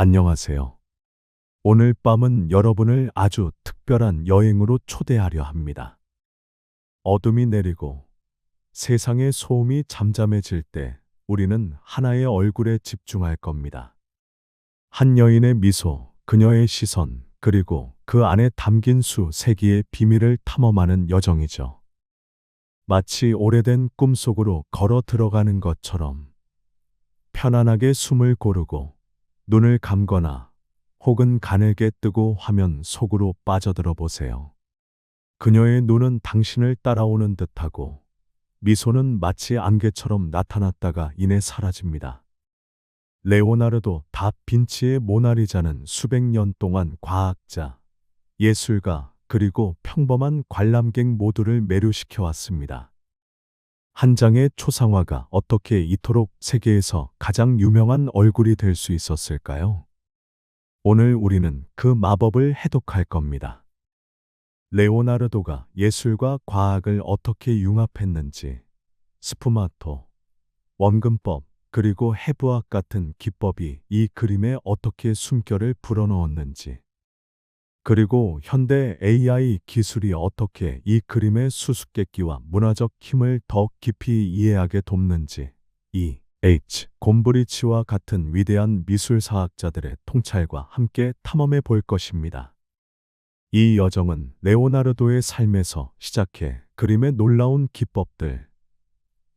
안녕하세요. 오늘 밤은 여러분을 아주 특별한 여행으로 초대하려 합니다. 어둠이 내리고 세상의 소음이 잠잠해질 때 우리는 하나의 얼굴에 집중할 겁니다. 한 여인의 미소, 그녀의 시선, 그리고 그 안에 담긴 세기의 비밀을 탐험하는 여정이죠. 마치 오래된 꿈속으로 걸어 들어가는 것처럼 편안하게 숨을 고르고 눈을 감거나 혹은 가늘게 뜨고 화면 속으로 빠져들어 보세요. 그녀의 눈은 당신을 따라오는 듯하고 미소는 마치 안개처럼 나타났다가 이내 사라집니다. 레오나르도 다 빈치의 모나리자는 수백 년 동안 과학자, 예술가, 그리고 평범한 관람객 모두를 매료시켜 왔습니다. 한 장의 초상화가 어떻게 이토록 세계에서 가장 유명한 얼굴이 될 수 있었을까요? 오늘 우리는 그 마법을 해독할 겁니다. 레오나르도가 예술과 과학을 어떻게 융합했는지, 스푸마토, 원근법, 그리고 해부학 같은 기법이 이 그림에 어떻게 숨결을 불어넣었는지, 그리고 현대 AI 기술이 어떻게 이 그림의 수수께끼와 문화적 힘을 더 깊이 이해하게 돕는지, 곰브리치와 같은 위대한 미술사학자들의 통찰과 함께 탐험해 볼 것입니다. 이 여정은 레오나르도의 삶에서 시작해 그림의 놀라운 기법들,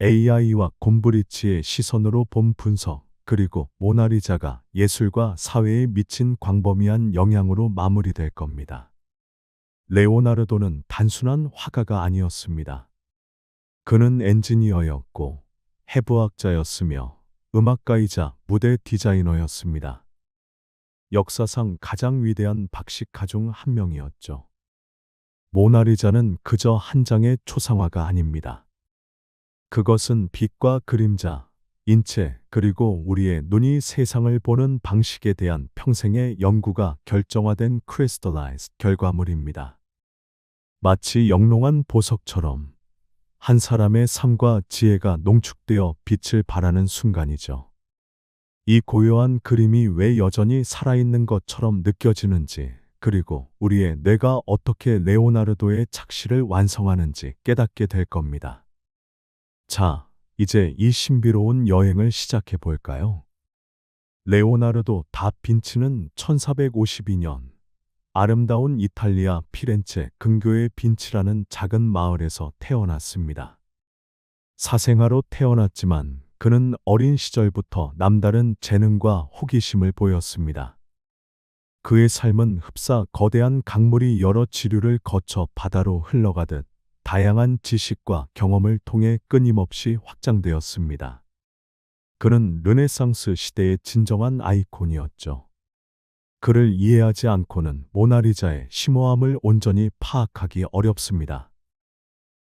AI와 곰브리치의 시선으로 본 분석, 그리고 모나리자가 예술과 사회에 미친 광범위한 영향으로 마무리될 겁니다. 레오나르도는 단순한 화가가 아니었습니다. 그는 엔지니어였고 해부학자였으며 음악가이자 무대 디자이너였습니다. 역사상 가장 위대한 박식가 중 한 명이었죠. 모나리자는 그저 한 장의 초상화가 아닙니다. 그것은 빛과 그림자, 인체, 그리고 우리의 눈이 세상을 보는 방식에 대한 평생의 연구가 결정화된 크리스탈라이즈 결과물입니다. 마치 영롱한 보석처럼 한 사람의 삶과 지혜가 농축되어 빛을 발하는 순간이죠. 이 고요한 그림이 왜 여전히 살아있는 것처럼 느껴지는지, 그리고 우리의 뇌가 어떻게 레오나르도의 착시를 완성하는지 깨닫게 될 겁니다. 자, 이제 이 신비로운 여행을 시작해 볼까요? 레오나르도 다 빈치는 1452년 아름다운 이탈리아 피렌체 근교의 빈치라는 작은 마을에서 태어났습니다. 사생아로 태어났지만 그는 어린 시절부터 남다른 재능과 호기심을 보였습니다. 그의 삶은 흡사 거대한 강물이 여러 지류를 거쳐 바다로 흘러가듯 다양한 지식과 경험을 통해 끊임없이 확장되었습니다. 그는 르네상스 시대의 진정한 아이콘이었죠. 그를 이해하지 않고는 모나리자의 심오함을 온전히 파악하기 어렵습니다.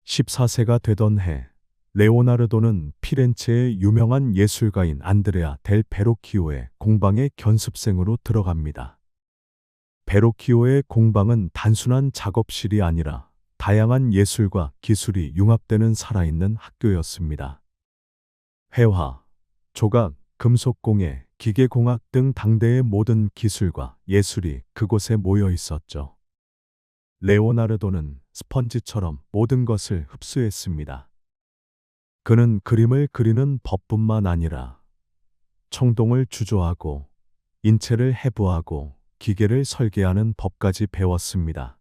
14세가 되던 해, 레오나르도는 피렌체의 유명한 예술가인 안드레아 델 베로키오의 공방에 견습생으로 들어갑니다. 베로키오의 공방은 단순한 작업실이 아니라 다양한 예술과 기술이 융합되는 살아있는 학교였습니다. 회화, 조각, 금속공예, 기계공학 등 당대의 모든 기술과 예술이 그곳에 모여 있었죠. 레오나르도는 스펀지처럼 모든 것을 흡수했습니다. 그는 그림을 그리는 법뿐만 아니라 청동을 주조하고 인체를 해부하고 기계를 설계하는 법까지 배웠습니다.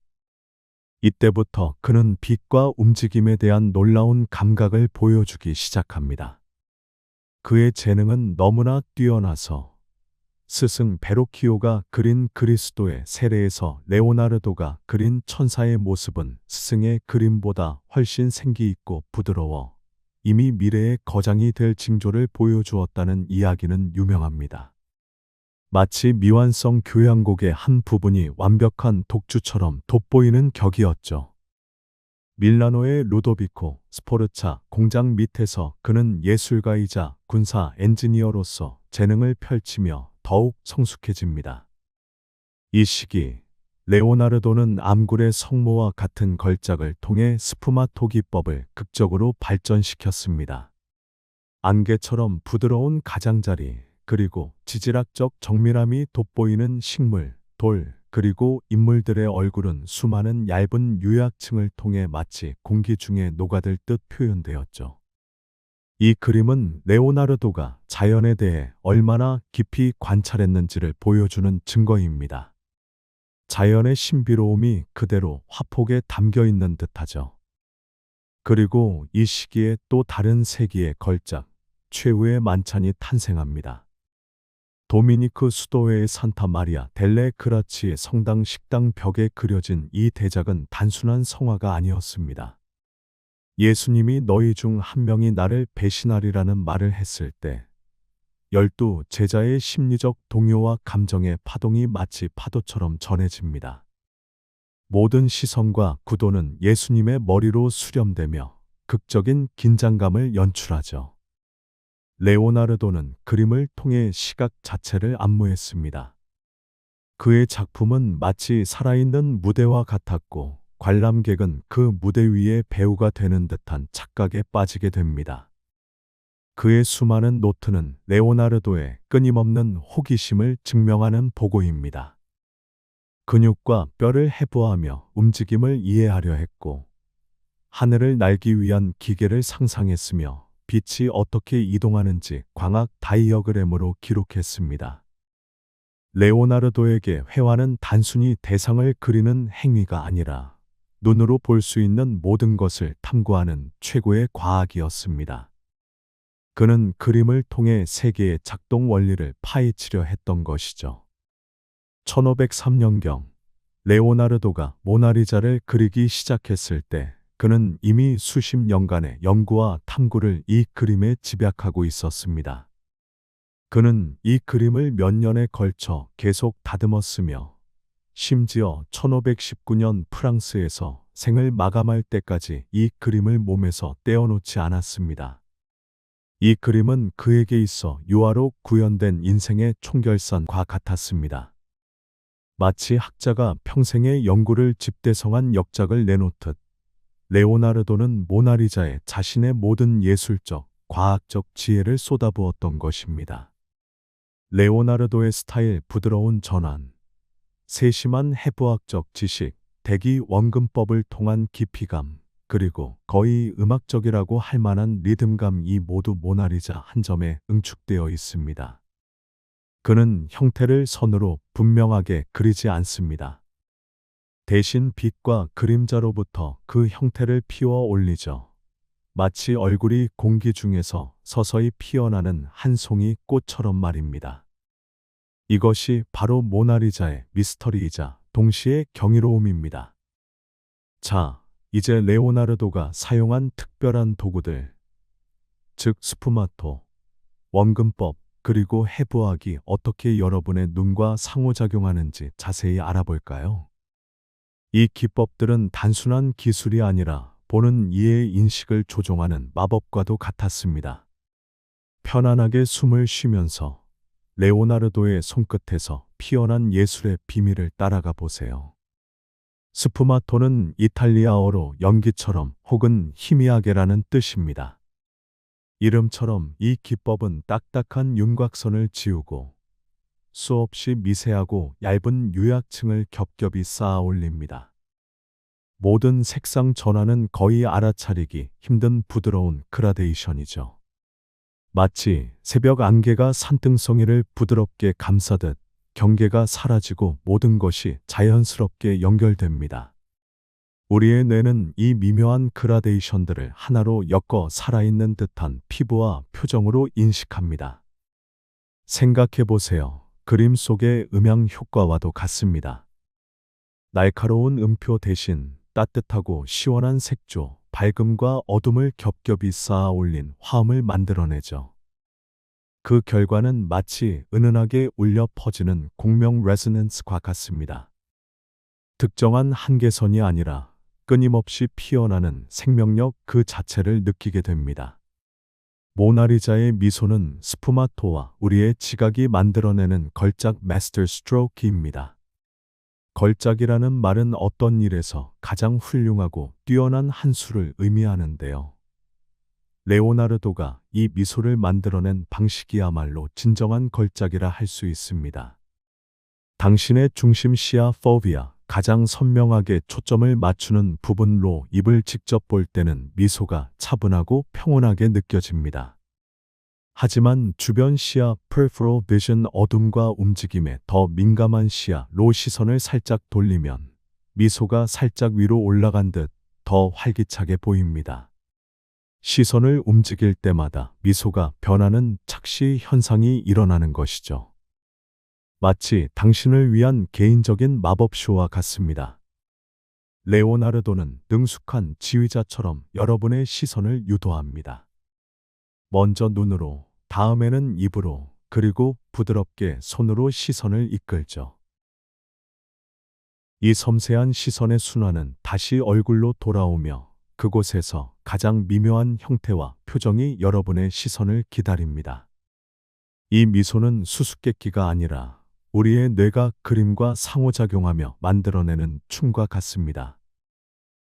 이때부터 그는 빛과 움직임에 대한 놀라운 감각을 보여주기 시작합니다. 그의 재능은 너무나 뛰어나서 스승 베로키오가 그린 그리스도의 세례에서 레오나르도가 그린 천사의 모습은 스승의 그림보다 훨씬 생기 있고 부드러워 이미 미래의 거장이 될 징조를 보여주었다는 이야기는 유명합니다. 마치 미완성 교향곡의 한 부분이 완벽한 독주처럼 돋보이는 격이었죠. 밀라노의 루도비코 스포르차 공장 밑에서 그는 예술가이자 군사 엔지니어로서 재능을 펼치며 더욱 성숙해집니다. 이 시기 레오나르도는 암굴의 성모와 같은 걸작을 통해 스푸마토 기법을 극적으로 발전시켰습니다. 안개처럼 부드러운 가장자리, 그리고 지질학적 정밀함이 돋보이는 식물, 돌, 그리고 인물들의 얼굴은 수많은 얇은 유약층을 통해 마치 공기 중에 녹아들 듯 표현되었죠. 이 그림은 레오나르도가 자연에 대해 얼마나 깊이 관찰했는지를 보여주는 증거입니다. 자연의 신비로움이 그대로 화폭에 담겨 있는 듯하죠. 그리고 이 시기에 또 다른 세기의 걸작, 최후의 만찬이 탄생합니다. 도미니크 수도회의 산타 마리아 델레 그라치의 성당 식당 벽에 그려진 이 대작은 단순한 성화가 아니었습니다. 예수님이 너희 중 한 명이 나를 배신하리라는 말을 했을 때 12 제자의 심리적 동요와 감정의 파동이 마치 파도처럼 전해집니다. 모든 시선과 구도는 예수님의 머리로 수렴되며 극적인 긴장감을 연출하죠. 레오나르도는 그림을 통해 시각 자체를 안무했습니다. 그의 작품은 마치 살아있는 무대와 같았고 관람객은 그 무대 위의 배우가 되는 듯한 착각에 빠지게 됩니다. 그의 수많은 노트는 레오나르도의 끊임없는 호기심을 증명하는 보고입니다. 근육과 뼈를 해부하며 움직임을 이해하려 했고, 하늘을 날기 위한 기계를 상상했으며, 빛이 어떻게 이동하는지 광학 다이어그램으로 기록했습니다. 레오나르도에게 회화는 단순히 대상을 그리는 행위가 아니라 눈으로 볼 수 있는 모든 것을 탐구하는 최고의 과학이었습니다. 그는 그림을 통해 세계의 작동 원리를 파헤치려 했던 것이죠. 1503년경 레오나르도가 모나리자를 그리기 시작했을 때 그는 이미 수십 년간의 연구와 탐구를 이 그림에 집약하고 있었습니다. 그는 이 그림을 몇 년에 걸쳐 계속 다듬었으며 심지어 1519년 프랑스에서 생을 마감할 때까지 이 그림을 몸에서 떼어놓지 않았습니다. 이 그림은 그에게 있어 유화로 구현된 인생의 총결산과 같았습니다. 마치 학자가 평생의 연구를 집대성한 역작을 내놓듯 레오나르도는 모나리자에 자신의 모든 예술적, 과학적 지혜를 쏟아부었던 것입니다. 레오나르도의 스타일 부드러운 전환, 세심한 해부학적 지식, 대기 원근법을 통한 깊이감, 그리고 거의 음악적이라고 할 만한 리듬감 이 모두 모나리자 한 점에 응축되어 있습니다. 그는 형태를 선으로 분명하게 그리지 않습니다. 대신 빛과 그림자로부터 그 형태를 피워 올리죠. 마치 얼굴이 공기 중에서 서서히 피어나는 한 송이 꽃처럼 말입니다. 이것이 바로 모나리자의 미스터리이자 동시에 경이로움입니다. 자, 이제 레오나르도가 사용한 특별한 도구들, 즉 스푸마토, 원근법, 그리고 해부학이 어떻게 여러분의 눈과 상호작용하는지 자세히 알아볼까요? 이 기법들은 단순한 기술이 아니라 보는 이의 인식을 조종하는 마법과도 같았습니다. 편안하게 숨을 쉬면서 레오나르도의 손끝에서 피어난 예술의 비밀을 따라가 보세요. 스푸마토는 이탈리아어로 연기처럼 혹은 희미하게라는 뜻입니다. 이름처럼 이 기법은 딱딱한 윤곽선을 지우고 수없이 미세하고 얇은 유약층을 겹겹이 쌓아 올립니다. 모든 색상 전환은 거의 알아차리기 힘든 부드러운 그라데이션이죠. 마치 새벽 안개가 산등성이를 부드럽게 감싸듯 경계가 사라지고 모든 것이 자연스럽게 연결됩니다. 우리의 뇌는 이 미묘한 그라데이션들을 하나로 엮어 살아있는 듯한 피부와 표정으로 인식합니다. 생각해 보세요. 그림 속의 음향 효과와도 같습니다. 날카로운 음표 대신 따뜻하고 시원한 색조, 밝음과 어둠을 겹겹이 쌓아 올린 화음을 만들어내죠. 그 결과는 마치 은은하게 울려 퍼지는 공명 레소넌스과 같습니다. 특정한 한계선이 아니라 끊임없이 피어나는 생명력 그 자체를 느끼게 됩니다. 모나리자의 미소는 스푸마토와 우리의 지각이 만들어내는 걸작 마스터 스트로크입니다. 걸작이라는 말은 어떤 일에서 가장 훌륭하고 뛰어난 한 수를 의미하는데요. 레오나르도가 이 미소를 만들어낸 방식이야말로 진정한 걸작이라 할 수 있습니다. 당신의 중심시야 포비아, 가장 선명하게 초점을 맞추는 부분로 입을 직접 볼 때는 미소가 차분하고 평온하게 느껴집니다. 하지만 주변 시야 peripheral vision, 어둠과 움직임에 더 민감한 시야로 시선을 살짝 돌리면 미소가 살짝 위로 올라간 듯 더 활기차게 보입니다. 시선을 움직일 때마다 미소가 변하는 착시 현상이 일어나는 것이죠. 마치 당신을 위한 개인적인 마법쇼와 같습니다. 레오나르도는 능숙한 지휘자처럼 여러분의 시선을 유도합니다. 먼저 눈으로, 다음에는 입으로, 그리고 부드럽게 손으로 시선을 이끌죠. 이 섬세한 시선의 순환은 다시 얼굴로 돌아오며 그곳에서 가장 미묘한 형태와 표정이 여러분의 시선을 기다립니다. 이 미소는 수수께끼가 아니라 우리의 뇌가 그림과 상호작용하며 만들어내는 춤과 같습니다.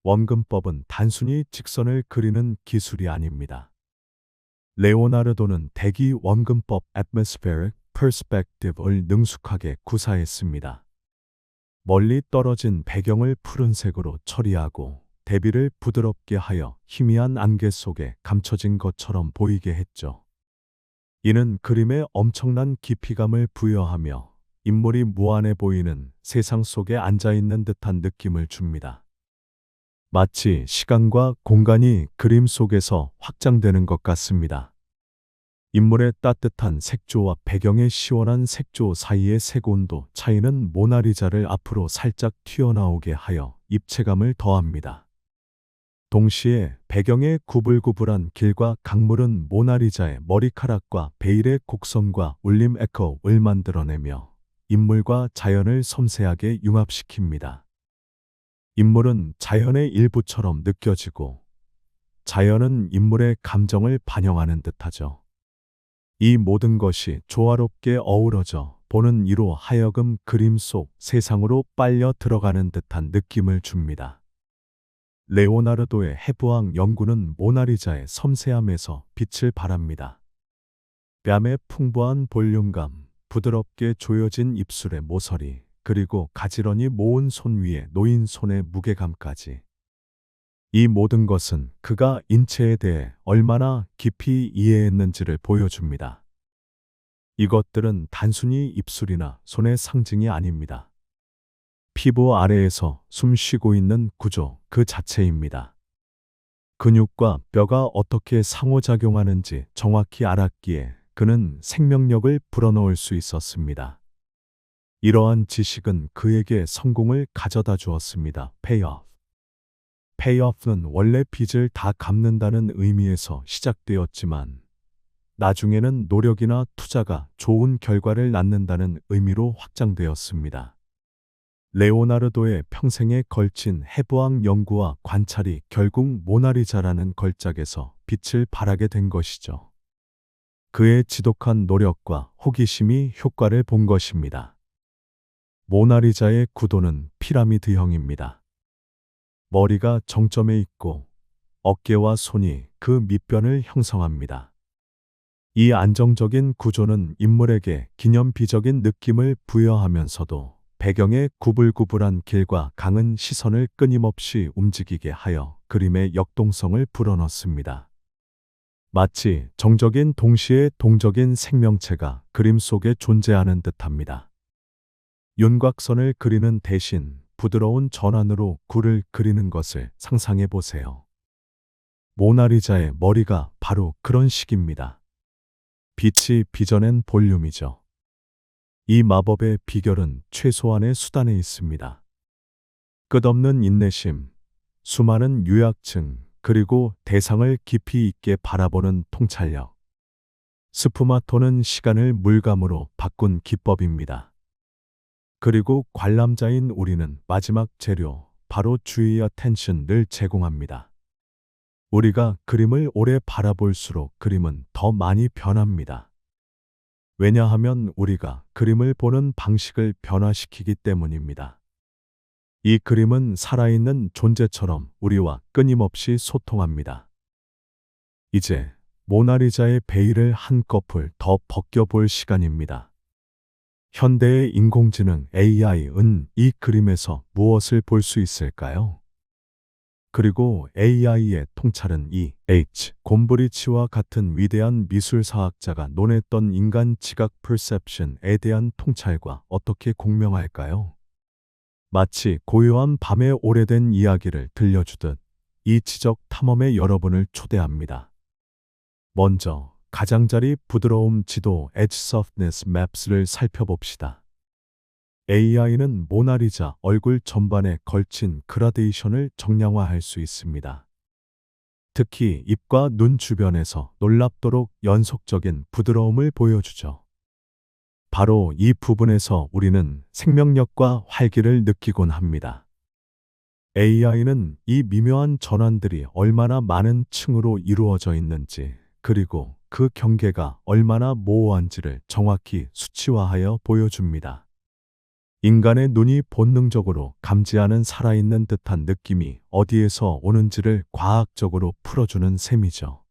원근법은 단순히 직선을 그리는 기술이 아닙니다. 레오나르도는 대기 원근법 atmospheric perspective을 능숙하게 구사했습니다. 멀리 떨어진 배경을 푸른색으로 처리하고 대비를 부드럽게 하여 희미한 안개 속에 감춰진 것처럼 보이게 했죠. 이는 그림에 엄청난 깊이감을 부여하며 인물이 무한해 보이는 세상 속에 앉아있는 듯한 느낌을 줍니다. 마치 시간과 공간이 그림 속에서 확장되는 것 같습니다. 인물의 따뜻한 색조와 배경의 시원한 색조 사이의 색온도 차이는 모나리자를 앞으로 살짝 튀어나오게 하여 입체감을 더합니다. 동시에 배경의 구불구불한 길과 강물은 모나리자의 머리카락과 베일의 곡선과 울림 에코를 만들어내며 인물과 자연을 섬세하게 융합시킵니다. 인물은 자연의 일부처럼 느껴지고 자연은 인물의 감정을 반영하는 듯하죠. 이 모든 것이 조화롭게 어우러져 보는 이로 하여금 그림 속 세상으로 빨려 들어가는 듯한 느낌을 줍니다. 레오나르도의 해부학 연구는 모나리자의 섬세함에서 빛을 발합니다. 뺨의 풍부한 볼륨감, 부드럽게 조여진 입술의 모서리, 그리고 가지런히 모은 손 위에 놓인 손의 무게감까지. 이 모든 것은 그가 인체에 대해 얼마나 깊이 이해했는지를 보여줍니다. 이것들은 단순히 입술이나 손의 상징이 아닙니다. 피부 아래에서 숨 쉬고 있는 구조 그 자체입니다. 근육과 뼈가 어떻게 상호작용하는지 정확히 알았기에 그는 생명력을 불어넣을 수 있었습니다. 이러한 지식은 그에게 성공을 가져다 주었습니다. payoff. payoff는 원래 빚을 다 갚는다는 의미에서 시작되었지만 나중에는 노력이나 투자가 좋은 결과를 낳는다는 의미로 확장되었습니다. 레오나르도의 평생에 걸친 해부학 연구와 관찰이 결국 모나리자라는 걸작에서 빛을 발하게 된 것이죠. 그의 지독한 노력과 호기심이 효과를 본 것입니다. 모나리자의 구도는 피라미드형입니다. 머리가 정점에 있고 어깨와 손이 그 밑변을 형성합니다. 이 안정적인 구조는 인물에게 기념비적인 느낌을 부여하면서도 배경의 구불구불한 길과 강은 시선을 끊임없이 움직이게 하여 그림의 역동성을 불어넣습니다. 마치 정적인 동시에 동적인 생명체가 그림 속에 존재하는 듯합니다. 윤곽선을 그리는 대신 부드러운 전환으로 굴을 그리는 것을 상상해 보세요. 모나리자의 머리가 바로 그런 식입니다. 빛이 빚어낸 볼륨이죠. 이 마법의 비결은 최소한의 수단에 있습니다. 끝없는 인내심, 수많은 요약층, 그리고 대상을 깊이 있게 바라보는 통찰력. 스푸마토는 시간을 물감으로 바꾼 기법입니다. 그리고 관람자인 우리는 마지막 재료, 바로 주의와 텐션을 제공합니다. 우리가 그림을 오래 바라볼수록 그림은 더 많이 변합니다. 왜냐하면 우리가 그림을 보는 방식을 변화시키기 때문입니다. 이 그림은 살아있는 존재처럼 우리와 끊임없이 소통합니다. 이제 모나리자의 베일을 한꺼풀 더 벗겨볼 시간입니다. 현대의 인공지능 AI은 이 그림에서 무엇을 볼 수 있을까요? 그리고 AI의 통찰은 곰브리치와 같은 위대한 미술사학자가 논했던 인간 지각 perception에 대한 통찰과 어떻게 공명할까요? 마치 고요한 밤의 오래된 이야기를 들려주듯 이 지적 탐험에 여러분을 초대합니다. 먼저 가장자리 부드러움 지도 Edge Softness Maps를 살펴봅시다. AI는 모나리자 얼굴 전반에 걸친 그라데이션을 정량화할 수 있습니다. 특히 입과 눈 주변에서 놀랍도록 연속적인 부드러움을 보여주죠. 바로 이 부분에서 우리는 생명력과 활기를 느끼곤 합니다. AI는 이 미묘한 전환들이 얼마나 많은 층으로 이루어져 있는지, 그리고 그 경계가 얼마나 모호한지를 정확히 수치화하여 보여줍니다. 인간의 눈이 본능적으로 감지하는 살아있는 듯한 느낌이 어디에서 오는지를 과학적으로 풀어주는 셈이죠.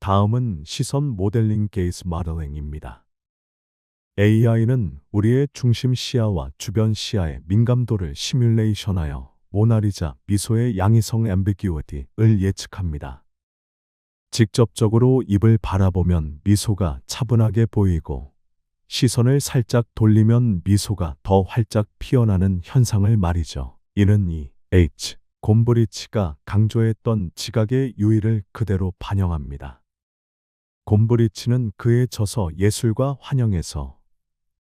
다음은 시선 모델링 게이스 모델링입니다. AI는 우리의 중심 시야와 주변 시야의 민감도를 시뮬레이션하여 모나리자 미소의 양이성 앰비규어티를 예측합니다. 직접적으로 입을 바라보면 미소가 차분하게 보이고 시선을 살짝 돌리면 미소가 더 활짝 피어나는 현상을 말이죠. 이는 곰브리치가 강조했던 지각의 유의를 그대로 반영합니다. 곰브리치는 그의 저서 예술과 환영에서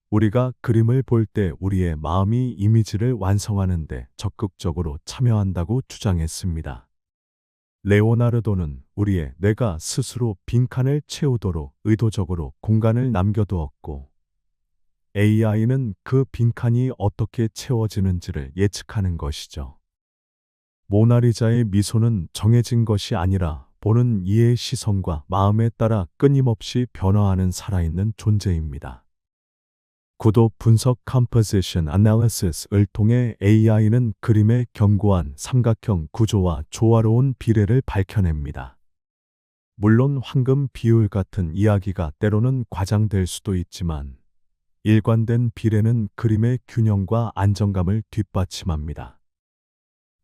우리가 그림을 볼 때 우리의 마음이 이미지를 완성하는 데 적극적으로 참여한다고 주장했습니다. 레오나르도는 우리의 뇌가 스스로 빈칸을 채우도록 의도적으로 공간을 남겨두었고, AI는 그 빈칸이 어떻게 채워지는지를 예측하는 것이죠. 모나리자의 미소는 정해진 것이 아니라 보는 이의 시선과 마음에 따라 끊임없이 변화하는 살아있는 존재입니다. 구도 분석 Composition Analysis을 통해 AI는 그림의 견고한 삼각형 구조와 조화로운 비례를 밝혀냅니다. 물론 황금 비율 같은 이야기가 때로는 과장될 수도 있지만 일관된 비례는 그림의 균형과 안정감을 뒷받침합니다.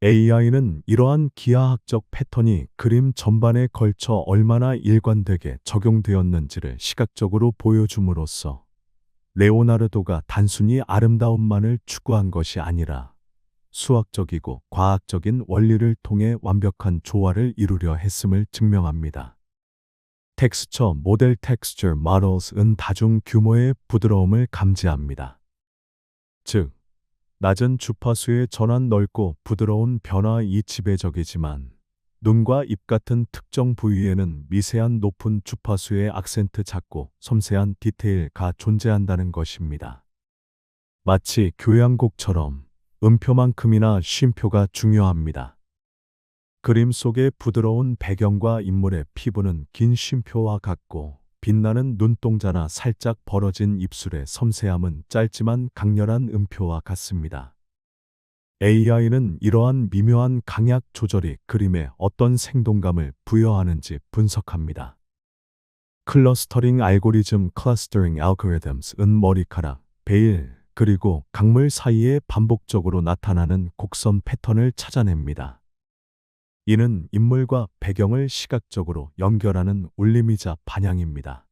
AI는 이러한 기하학적 패턴이 그림 전반에 걸쳐 얼마나 일관되게 적용되었는지를 시각적으로 보여줌으로써 레오나르도가 단순히 아름다움만을 추구한 것이 아니라 수학적이고 과학적인 원리를 통해 완벽한 조화를 이루려 했음을 증명합니다. 텍스처 모델 Texture Models은 다중 규모의 부드러움을 감지합니다. 즉, 낮은 주파수의 전환 넓고 부드러운 변화이 지배적이지만 눈과 입 같은 특정 부위에는 미세한 높은 주파수의 악센트 작고 섬세한 디테일가 존재한다는 것입니다. 마치 교향곡처럼 음표만큼이나 쉼표가 중요합니다. 그림 속의 부드러운 배경과 인물의 피부는 긴 쉼표와 같고, 빛나는 눈동자나 살짝 벌어진 입술의 섬세함은 짧지만 강렬한 음표와 같습니다. AI는 이러한 미묘한 강약 조절이 그림에 어떤 생동감을 부여하는지 분석합니다. 클러스터링 알고리즘 Clustering Algorithms은 머리카락, 베일, 그리고 강물 사이에 반복적으로 나타나는 곡선 패턴을 찾아냅니다. 이는 인물과 배경을 시각적으로 연결하는 울림이자 반향입니다.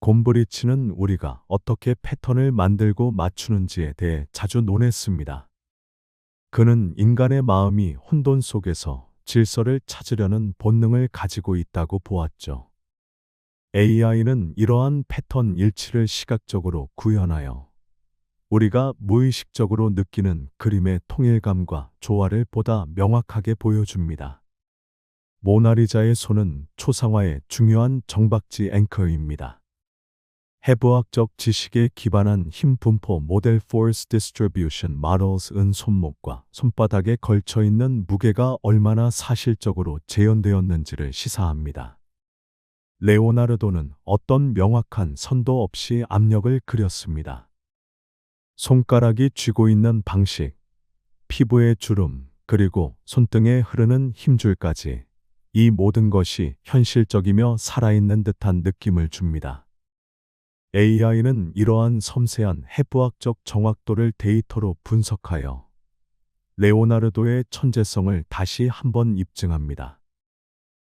곰브리치는 우리가 어떻게 패턴을 만들고 맞추는지에 대해 자주 논했습니다. 그는 인간의 마음이 혼돈 속에서 질서를 찾으려는 본능을 가지고 있다고 보았죠. AI는 이러한 패턴 일치를 시각적으로 구현하여 우리가 무의식적으로 느끼는 그림의 통일감과 조화를 보다 명확하게 보여줍니다. 모나리자의 손은 초상화의 중요한 정박지 앵커입니다. 해부학적 지식에 기반한 힘 분포 모델 Force Distribution Models은 손목과 손바닥에 걸쳐 있는 무게가 얼마나 사실적으로 재현되었는지를 시사합니다. 레오나르도는 어떤 명확한 선도 없이 압력을 그렸습니다. 손가락이 쥐고 있는 방식, 피부의 주름, 그리고 손등에 흐르는 힘줄까지 이 모든 것이 현실적이며 살아있는 듯한 느낌을 줍니다. AI는 이러한 섬세한 해부학적 정확도를 데이터로 분석하여 레오나르도의 천재성을 다시 한번 입증합니다.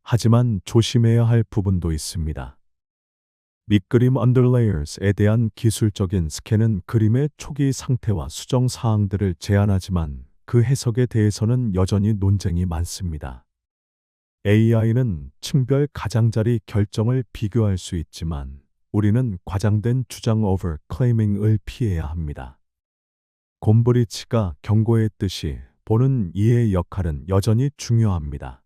하지만 조심해야 할 부분도 있습니다. 밑그림 언더레이어스에 대한 기술적인 스캔은 그림의 초기 상태와 수정 사항들을 제한하지만 그 해석에 대해서는 여전히 논쟁이 많습니다. AI는 층별 가장자리 결정을 비교할 수 있지만 우리는 과장된 주장 over claiming을 피해야 합니다. 곰브리치가 경고했듯이 보는 이의 역할은 여전히 중요합니다.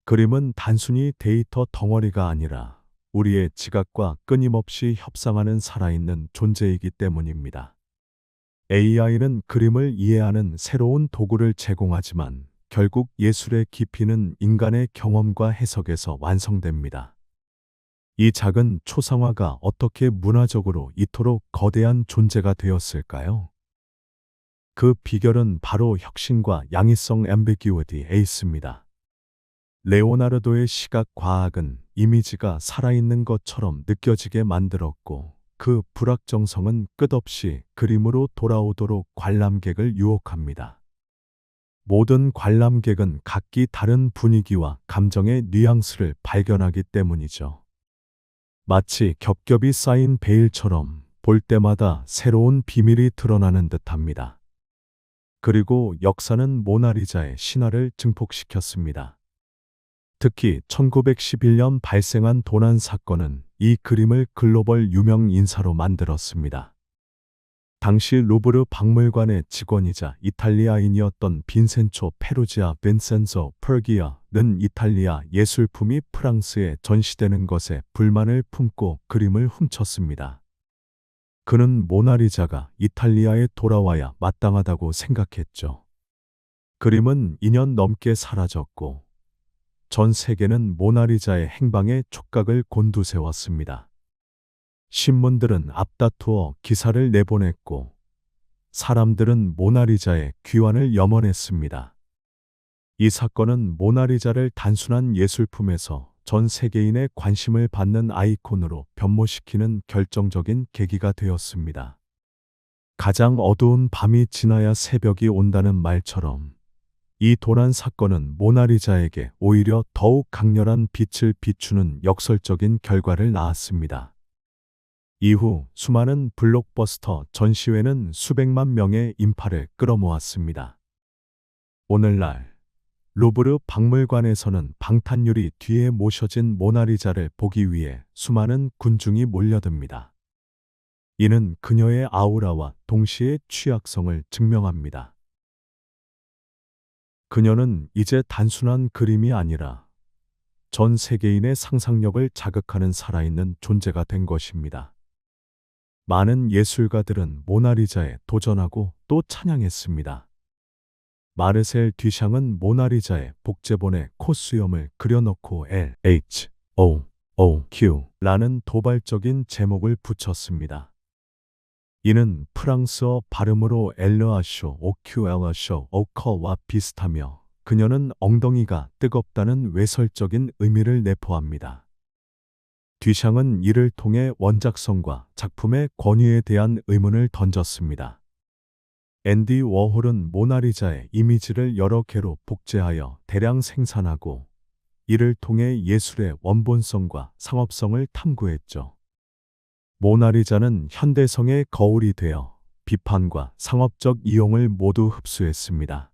그림은 단순히 데이터 덩어리가 아니라 우리의 지각과 끊임없이 협상하는 살아있는 존재이기 때문입니다. AI는 그림을 이해하는 새로운 도구를 제공하지만 결국 예술의 깊이는 인간의 경험과 해석에서 완성됩니다. 이 작은 초상화가 어떻게 문화적으로 이토록 거대한 존재가 되었을까요? 그 비결은 바로 혁신과 양의성 ambiguity에 있습니다. 레오나르도의 시각 과학은 이미지가 살아있는 것처럼 느껴지게 만들었고 그 불확정성은 끝없이 그림으로 돌아오도록 관람객을 유혹합니다. 모든 관람객은 각기 다른 분위기와 감정의 뉘앙스를 발견하기 때문이죠. 마치 겹겹이 쌓인 베일처럼 볼 때마다 새로운 비밀이 드러나는 듯합니다. 그리고 역사는 모나리자의 신화를 증폭시켰습니다. 특히 1911년 발생한 도난 사건은 이 그림을 글로벌 유명 인사로 만들었습니다. 당시 루브르 박물관의 직원이자 이탈리아인이었던 빈센초 페루지아 빈센조 퍼기아는 이탈리아 예술품이 프랑스에 전시되는 것에 불만을 품고 그림을 훔쳤습니다. 그는 모나리자가 이탈리아에 돌아와야 마땅하다고 생각했죠. 그림은 2년 넘게 사라졌고 전 세계는 모나리자의 행방에 촉각을 곤두세웠습니다. 신문들은 앞다투어 기사를 내보냈고 사람들은 모나리자의 귀환을 염원했습니다. 이 사건은 모나리자를 단순한 예술품에서 전 세계인의 관심을 받는 아이콘으로 변모시키는 결정적인 계기가 되었습니다. 가장 어두운 밤이 지나야 새벽이 온다는 말처럼 이 도난 사건은 모나리자에게 오히려 더욱 강렬한 빛을 비추는 역설적인 결과를 낳았습니다. 이후 수많은 블록버스터 전시회는 수백만 명의 인파를 끌어모았습니다. 오늘날 루브르 박물관에서는 방탄유리 뒤에 모셔진 모나리자를 보기 위해 수많은 군중이 몰려듭니다. 이는 그녀의 아우라와 동시에 취약성을 증명합니다. 그녀는 이제 단순한 그림이 아니라 전 세계인의 상상력을 자극하는 살아있는 존재가 된 것입니다. 많은 예술가들은 모나리자에 도전하고 또 찬양했습니다. 마르셀 뒤샹은 모나리자의 복제본에 코수염을 그려넣고 LHOOQ라는 도발적인 제목을 붙였습니다. 이는 프랑스어 발음으로 엘르아쇼 오큐엘아쇼 오커와 비슷하며 그녀는 엉덩이가 뜨겁다는 외설적인 의미를 내포합니다. 뒤샹은 이를 통해 원작성과 작품의 권위에 대한 의문을 던졌습니다. 앤디 워홀은 모나리자의 이미지를 여러 개로 복제하여 대량 생산하고 이를 통해 예술의 원본성과 상업성을 탐구했죠. 모나리자는 현대성의 거울이 되어 비판과 상업적 이용을 모두 흡수했습니다.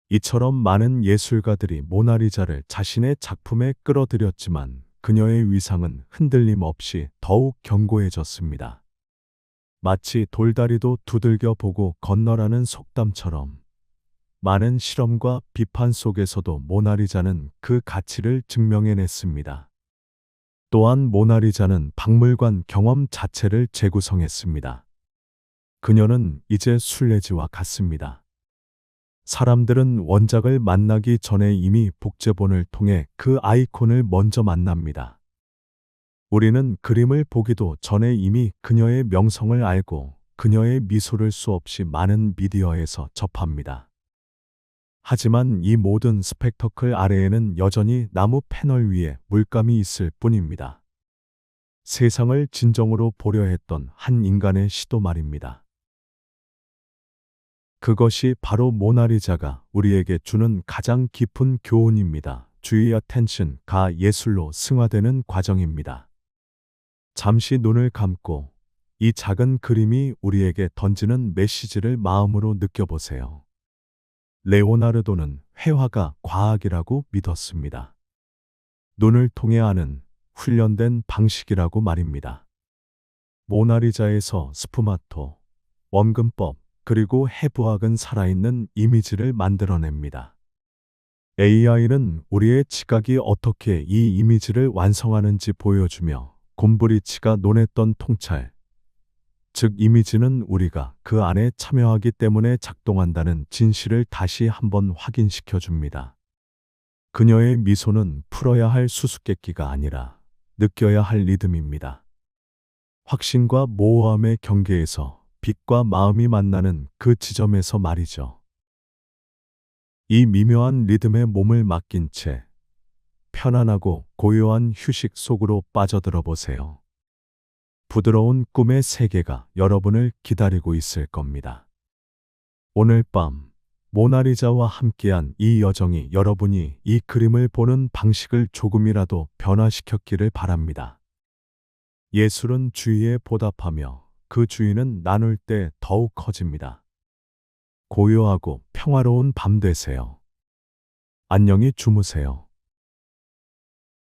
이처럼 많은 예술가들이 모나리자를 자신의 작품에 끌어들였지만 그녀의 위상은 흔들림 없이 더욱 견고해졌습니다. 마치 돌다리도 두들겨 보고 건너라는 속담처럼 많은 실험과 비판 속에서도 모나리자는 그 가치를 증명해냈습니다. 또한 모나리자는 박물관 경험 자체를 재구성했습니다. 그녀는 이제 순례지와 같습니다. 사람들은 원작을 만나기 전에 이미 복제본을 통해 그 아이콘을 먼저 만납니다. 우리는 그림을 보기도 전에 이미 그녀의 명성을 알고 그녀의 미소를 수없이 많은 미디어에서 접합니다. 하지만 이 모든 스펙터클 아래에는 여전히 나무 패널 위에 물감이 있을 뿐입니다. 세상을 진정으로 보려 했던 한 인간의 시도 말입니다. 그것이 바로 모나리자가 우리에게 주는 가장 깊은 교훈입니다. 주의 attention가 예술로 승화되는 과정입니다. 잠시 눈을 감고 이 작은 그림이 우리에게 던지는 메시지를 마음으로 느껴보세요. 레오나르도는 회화가 과학이라고 믿었습니다. 눈을 통해 아는 훈련된 방식이라고 말입니다. 모나리자에서 스푸마토, 원근법, 그리고 해부학은 살아있는 이미지를 만들어냅니다. AI는 우리의 지각이 어떻게 이 이미지를 완성하는지 보여주며 곰브리치가 논했던 통찰, 즉 이미지는 우리가 그 안에 참여하기 때문에 작동한다는 진실을 다시 한번 확인시켜 줍니다. 그녀의 미소는 풀어야 할 수수께끼가 아니라 느껴야 할 리듬입니다. 확신과 모호함의 경계에서 빛과 마음이 만나는 그 지점에서 말이죠. 이 미묘한 리듬에 몸을 맡긴 채 편안하고 고요한 휴식 속으로 빠져들어 보세요. 부드러운 꿈의 세계가 여러분을 기다리고 있을 겁니다. 오늘 밤 모나리자와 함께한 이 여정이 여러분이 이 그림을 보는 방식을 조금이라도 변화시켰기를 바랍니다. 예술은 주의에 보답하며 그 주의는 나눌 때 더욱 커집니다. 고요하고 평화로운 밤 되세요. 안녕히 주무세요.